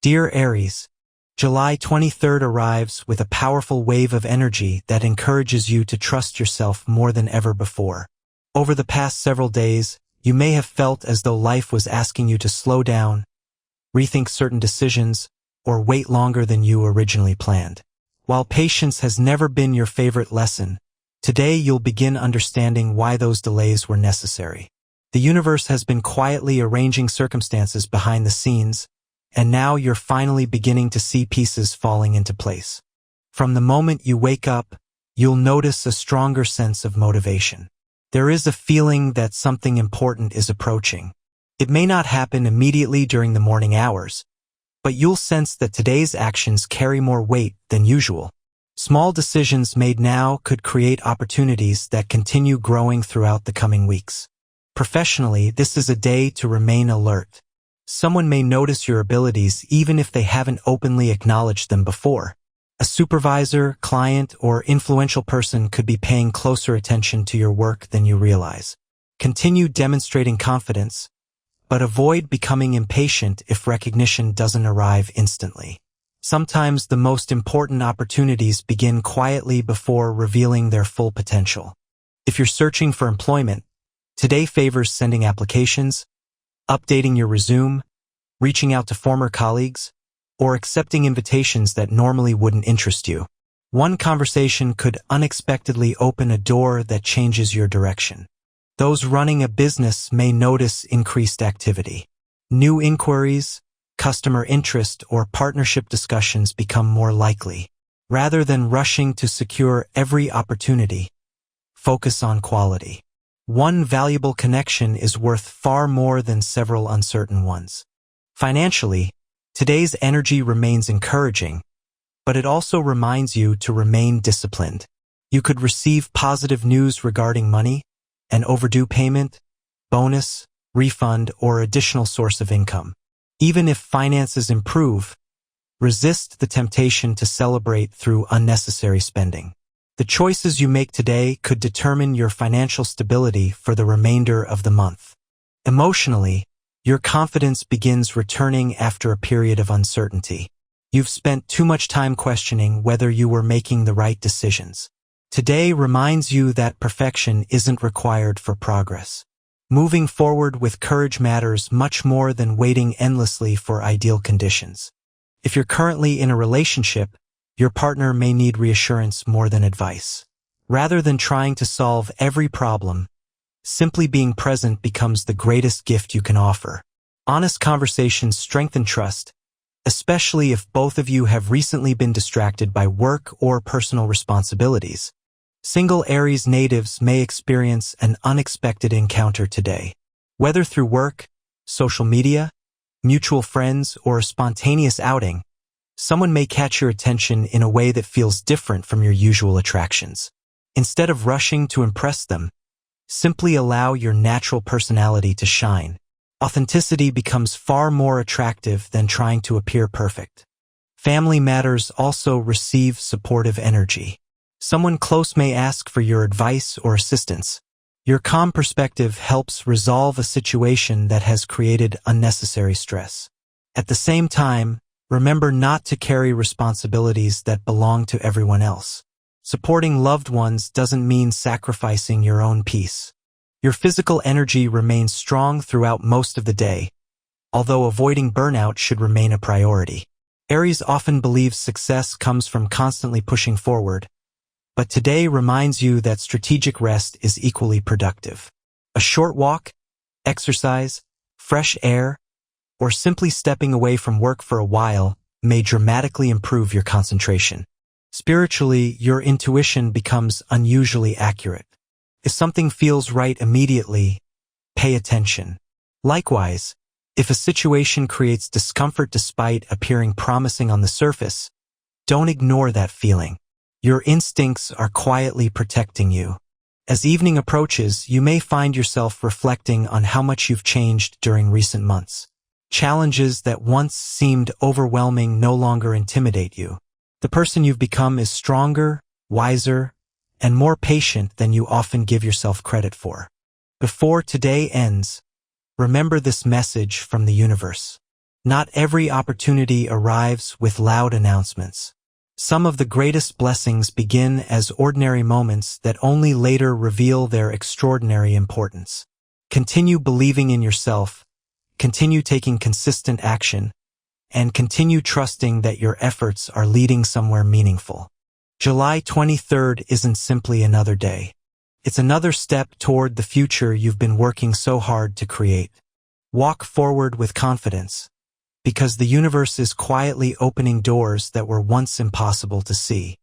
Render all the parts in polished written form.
Dear Aries, July 23rd arrives with a powerful wave of energy that encourages you to trust yourself more than ever before. Over the past several days, you may have felt as though life was asking you to slow down, rethink certain decisions, or wait longer than you originally planned. While patience has never been your favorite lesson, today you'll begin understanding why those delays were necessary. The universe has been quietly arranging circumstances behind the scenes, and now you're finally beginning to see pieces falling into place. From the moment you wake up, you'll notice a stronger sense of motivation. There is a feeling that something important is approaching. It may not happen immediately during the morning hours, but you'll sense that today's actions carry more weight than usual. Small decisions made now could create opportunities that continue growing throughout the coming weeks. Professionally, this is a day to remain alert. Someone may notice your abilities even if they haven't openly acknowledged them before. A supervisor, client, or influential person could be paying closer attention to your work than you realize. Continue demonstrating confidence, but avoid becoming impatient if recognition doesn't arrive instantly. Sometimes the most important opportunities begin quietly before revealing their full potential. If you're searching for employment, today favors sending applications, updating your resume, reaching out to former colleagues, or accepting invitations that normally wouldn't interest you. One conversation could unexpectedly open a door that changes your direction. Those running a business may notice increased activity. New inquiries, customer interest, or partnership discussions become more likely. Rather than rushing to secure every opportunity, focus on quality. One valuable connection is worth far more than several uncertain ones. Financially, today's energy remains encouraging, but it also reminds you to remain disciplined. You could receive positive news regarding money, an overdue payment, bonus, refund, or additional source of income. Even if finances improve, resist the temptation to celebrate through unnecessary spending. The choices you make today could determine your financial stability for the remainder of the month. Emotionally, your confidence begins returning after a period of uncertainty. You've spent too much time questioning whether you were making the right decisions. Today reminds you that perfection isn't required for progress. Moving forward with courage matters much more than waiting endlessly for ideal conditions. If you're currently in a relationship, your partner may need reassurance more than advice. Rather than trying to solve every problem, simply being present becomes the greatest gift you can offer. Honest conversations strengthen trust, especially if both of you have recently been distracted by work or personal responsibilities. Single Aries natives may experience an unexpected encounter today. Whether through work, social media, mutual friends, or a spontaneous outing, someone may catch your attention in a way that feels different from your usual attractions. Instead of rushing to impress them, simply allow your natural personality to shine. Authenticity becomes far more attractive than trying to appear perfect. Family matters also receive supportive energy. Someone close may ask for your advice or assistance. Your calm perspective helps resolve a situation that has created unnecessary stress. At the same time, remember not to carry responsibilities that belong to everyone else. Supporting loved ones doesn't mean sacrificing your own peace. Your physical energy remains strong throughout most of the day, although avoiding burnout should remain a priority. Aries often believes success comes from constantly pushing forward, but today reminds you that strategic rest is equally productive. A short walk, exercise, fresh air, or simply stepping away from work for a while may dramatically improve your concentration. Spiritually, your intuition becomes unusually accurate. If something feels right immediately, pay attention. Likewise, if a situation creates discomfort despite appearing promising on the surface, don't ignore that feeling. Your instincts are quietly protecting you. As evening approaches, you may find yourself reflecting on how much you've changed during recent months. Challenges that once seemed overwhelming no longer intimidate you. The person you've become is stronger, wiser, and more patient than you often give yourself credit for. Before today ends, remember this message from the universe. Not every opportunity arrives with loud announcements. Some of the greatest blessings begin as ordinary moments that only later reveal their extraordinary importance. Continue believing in yourself, continue taking consistent action, and continue trusting that your efforts are leading somewhere meaningful. July 23rd isn't simply another day. It's another step toward the future you've been working so hard to create. Walk forward with confidence, because the universe is quietly opening doors that were once impossible to see.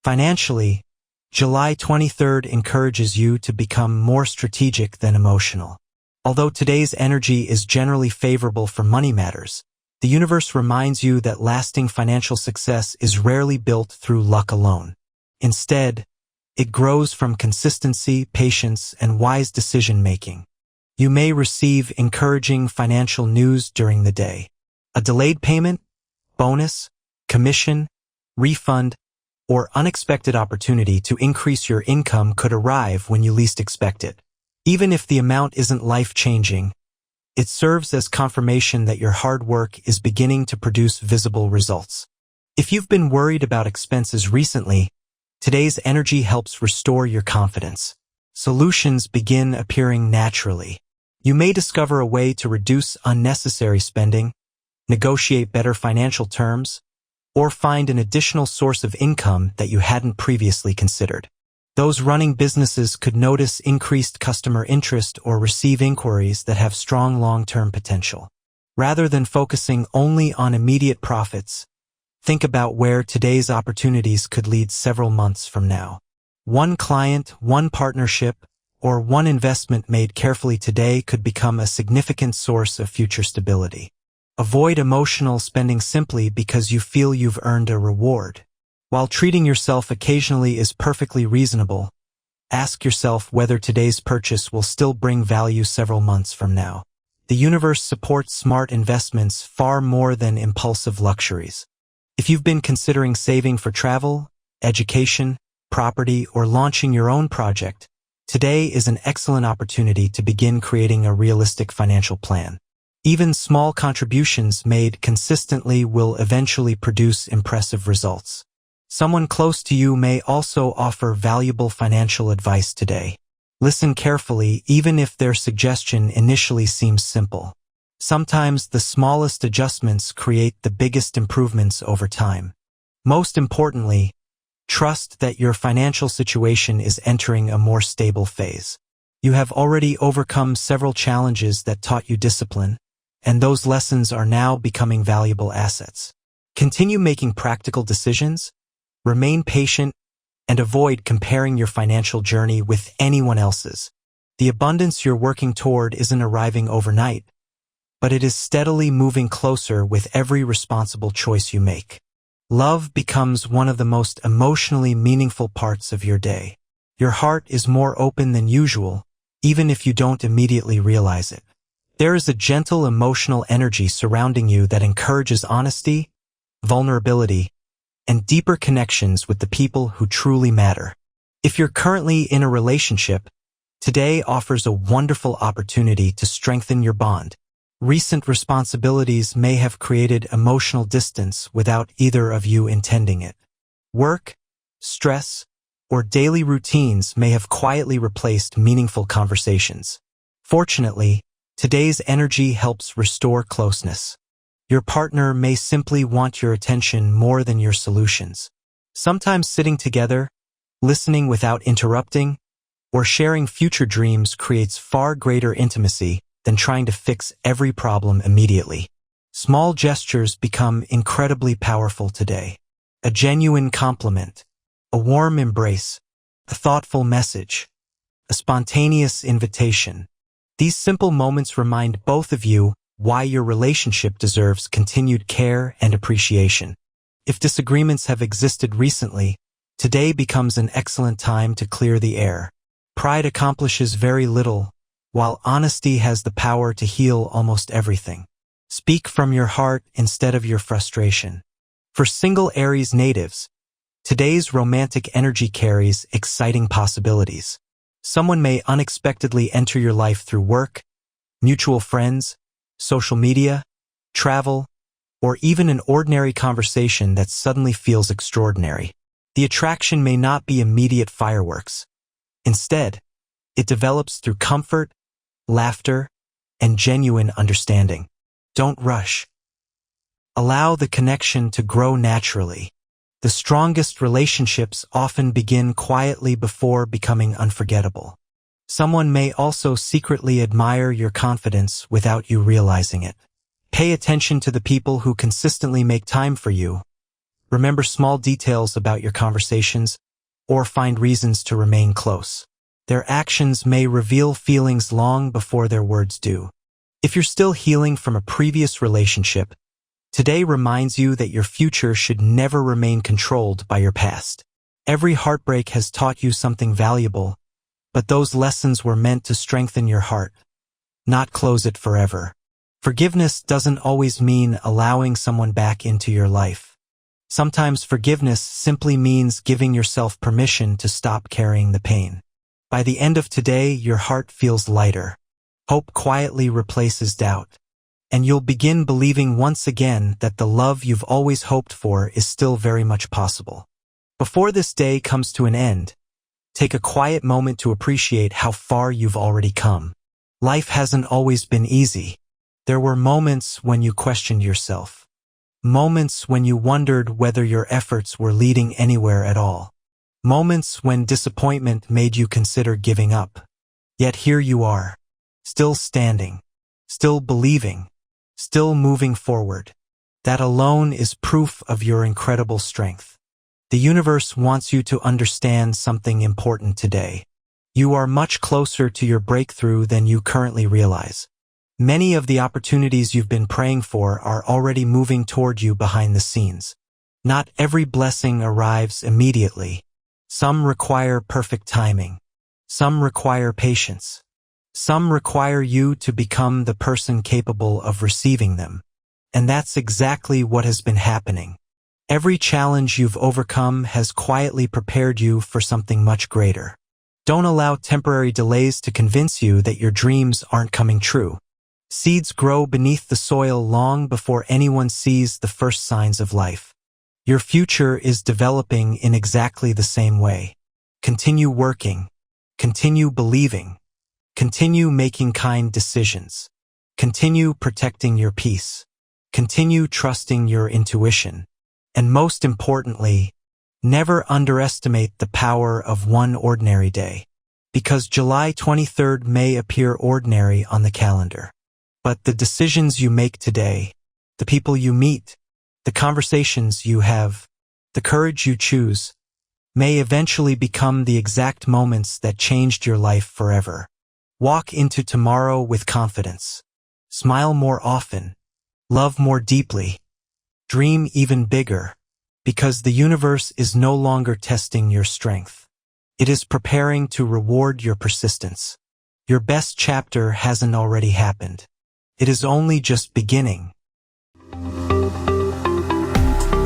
Financially, July 23rd encourages you to become more strategic than emotional. Although today's energy is generally favorable for money matters, the universe reminds you that lasting financial success is rarely built through luck alone. Instead, it grows from consistency, patience, and wise decision-making. You may receive encouraging financial news during the day. A delayed payment, bonus, commission, refund, or unexpected opportunity to increase your income could arrive when you least expect it. Even if the amount isn't life-changing, it serves as confirmation that your hard work is beginning to produce visible results. If you've been worried about expenses recently, today's energy helps restore your confidence. Solutions begin appearing naturally. You may discover a way to reduce unnecessary spending, negotiate better financial terms, or find an additional source of income that you hadn't previously considered. Those running businesses could notice increased customer interest or receive inquiries that have strong long-term potential. Rather than focusing only on immediate profits, think about where today's opportunities could lead several months from now. One client, one partnership, or one investment made carefully today could become a significant source of future stability. Avoid emotional spending simply because you feel you've earned a reward. While treating yourself occasionally is perfectly reasonable, ask yourself whether today's purchase will still bring value several months from now. The universe supports smart investments far more than impulsive luxuries. If you've been considering saving for travel, education, property, or launching your own project, today is an excellent opportunity to begin creating a realistic financial plan. Even small contributions made consistently will eventually produce impressive results. Someone close to you may also offer valuable financial advice today. Listen carefully, even if their suggestion initially seems simple. Sometimes the smallest adjustments create the biggest improvements over time. Most importantly, trust that your financial situation is entering a more stable phase. You have already overcome several challenges that taught you discipline, and those lessons are now becoming valuable assets. Continue making practical decisions, remain patient, and avoid comparing your financial journey with anyone else's. The abundance you're working toward isn't arriving overnight, but it is steadily moving closer with every responsible choice you make. Love becomes one of the most emotionally meaningful parts of your day. Your heart is more open than usual, even if you don't immediately realize it. There is a gentle emotional energy surrounding you that encourages honesty, vulnerability, and deeper connections with the people who truly matter. If you're currently in a relationship, today offers a wonderful opportunity to strengthen your bond. Recent responsibilities may have created emotional distance without either of you intending it. Work, stress, or daily routines may have quietly replaced meaningful conversations. Fortunately, today's energy helps restore closeness. Your partner may simply want your attention more than your solutions. Sometimes sitting together, listening without interrupting, or sharing future dreams creates far greater intimacy than trying to fix every problem immediately. Small gestures become incredibly powerful today. A genuine compliment, a warm embrace, a thoughtful message, a spontaneous invitation. These simple moments remind both of you why your relationship deserves continued care and appreciation. If disagreements have existed recently, today becomes an excellent time to clear the air. Pride accomplishes very little, while honesty has the power to heal almost everything. Speak from your heart instead of your frustration. For single Aries natives, today's romantic energy carries exciting possibilities. Someone may unexpectedly enter your life through work, mutual friends, social media, travel, or even an ordinary conversation that suddenly feels extraordinary. The attraction may not be immediate fireworks. Instead, it develops through comfort, laughter, and genuine understanding. Don't rush. Allow the connection to grow naturally. The strongest relationships often begin quietly before becoming unforgettable. Someone may also secretly admire your confidence without you realizing it. Pay attention to the people who consistently make time for you. Remember small details about your conversations, or find reasons to remain close. Their actions may reveal feelings long before their words do. If you're still healing from a previous relationship, today reminds you that your future should never remain controlled by your past. Every heartbreak has taught you something valuable, but those lessons were meant to strengthen your heart, not close it forever. Forgiveness doesn't always mean allowing someone back into your life. Sometimes forgiveness simply means giving yourself permission to stop carrying the pain. By the end of today, your heart feels lighter. Hope quietly replaces doubt, and you'll begin believing once again that the love you've always hoped for is still very much possible. Before this day comes to an end, take a quiet moment to appreciate how far you've already come. Life hasn't always been easy. There were moments when you questioned yourself. Moments when you wondered whether your efforts were leading anywhere at all. Moments when disappointment made you consider giving up. Yet here you are, still standing, still believing, still moving forward. That alone is proof of your incredible strength. The universe wants you to understand something important today. You are much closer to your breakthrough than you currently realize. Many of the opportunities you've been praying for are already moving toward you behind the scenes. Not every blessing arrives immediately. Some require perfect timing. Some require patience. Some require you to become the person capable of receiving them. And that's exactly what has been happening. Every challenge you've overcome has quietly prepared you for something much greater. Don't allow temporary delays to convince you that your dreams aren't coming true. Seeds grow beneath the soil long before anyone sees the first signs of life. Your future is developing in exactly the same way. Continue working. Continue believing. Continue making kind decisions. Continue protecting your peace. Continue trusting your intuition. And most importantly, never underestimate the power of one ordinary day. Because July 23rd may appear ordinary on the calendar. But the decisions you make today, the people you meet, the conversations you have, the courage you choose, may eventually become the exact moments that changed your life forever. Walk into tomorrow with confidence. Smile more often. Love more deeply. Dream even bigger. Because the universe is no longer testing your strength. It is preparing to reward your persistence. Your best chapter hasn't already happened. It is only just beginning.